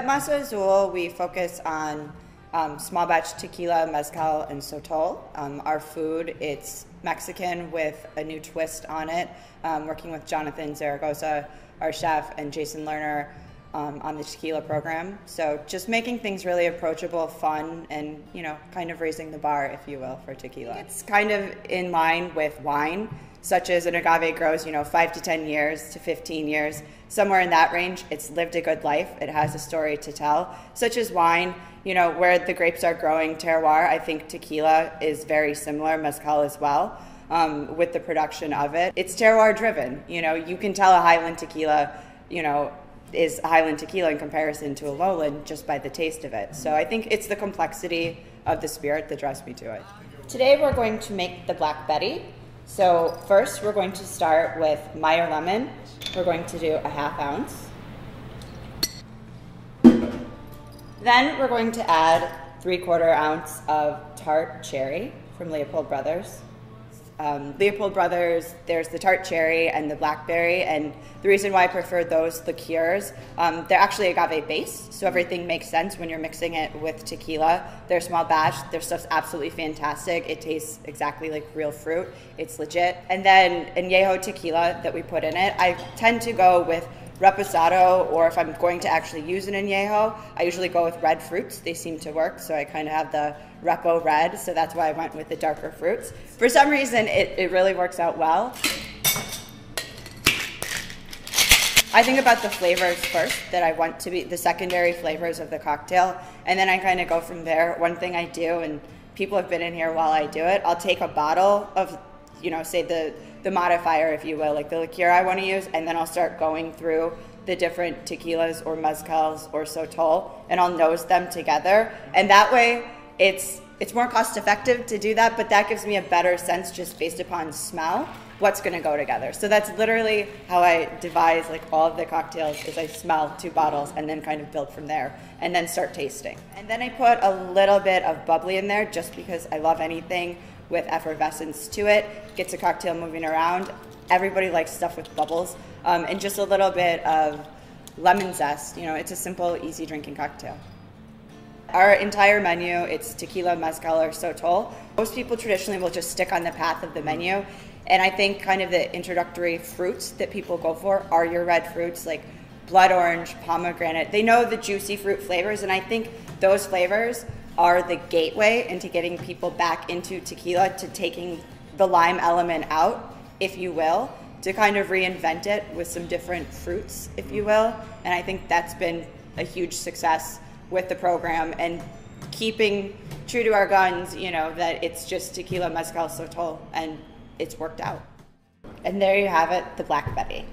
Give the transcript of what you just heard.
at Masa Azul, we focus on small batch tequila, mezcal, and sotol. Our food, it's Mexican with a new twist on it, working with Jonathan Zaragoza, our chef, and Jason Lerner on the tequila program. So just making things really approachable, fun, and, you know, kind of raising the bar, if you will, for tequila. It's kind of in line with wine, such as an agave grows, 5 to 10 years to 15 years. Somewhere in that range, it's lived a good life. It has a story to tell. Such as wine, where the grapes are growing, terroir, I think tequila is very similar, mezcal as well, with the production of it. It's terroir driven. You can tell a highland tequila, is highland tequila in comparison to a lowland just by the taste of it. So I think it's the complexity of the spirit that draws me to it. Today we're going to make the Blackberry. So first we're going to start with Meyer lemon. We're going to do a 1/2 ounce. Then we're going to add 3/4 ounce of Tart cherry from Leopold Brothers. Leopold Brothers, there's the Tart cherry and the Blackberry, and the reason why I prefer those liqueurs, they're actually agave based, so everything makes sense when you're mixing it with tequila. They're small batch, their stuff's absolutely fantastic. It tastes exactly like real fruit. It's legit. And then Anejo tequila that we put in it, I tend to go with reposado, or if I'm going to actually use an añejo, I usually go with red fruits. They seem to work, so I kind of have the repo red, so that's why I went with the darker fruits. For some reason, it really works out well. I think about the flavors first that I want to be the secondary flavors of the cocktail, and then I kind of go from there. One thing I do, and people have been in here while I do it, I'll take a bottle of, say the modifier, if you will, like the liqueur I want to use, and then I'll start going through the different tequilas or mezcals or sotol, and I'll nose them together. And that way, it's more cost effective to do that, but that gives me a better sense just based upon smell, what's going to go together. So that's literally how I devise like all of the cocktails, is I smell 2 bottles and then kind of build from there and then start tasting. And then I put a little bit of bubbly in there just because I love anything with effervescence to it. Gets a cocktail moving around. Everybody likes stuff with bubbles. And just a little bit of lemon zest. It's a simple, easy drinking cocktail. Our entire menu, it's tequila, mezcal, or sotol. Most people traditionally will just stick on the path of the menu. And I think kind of the introductory fruits that people go for are your red fruits, like blood orange, pomegranate. They know the juicy fruit flavors, and I think those flavors are the gateway into getting people back into tequila, to taking the lime element out, if you will, to kind of reinvent it with some different fruits, if you will. And I think that's been a huge success with the program, and keeping true to our guns, that it's just tequila, mezcal, sotol, and it's worked out. And there you have it, the Blackberry.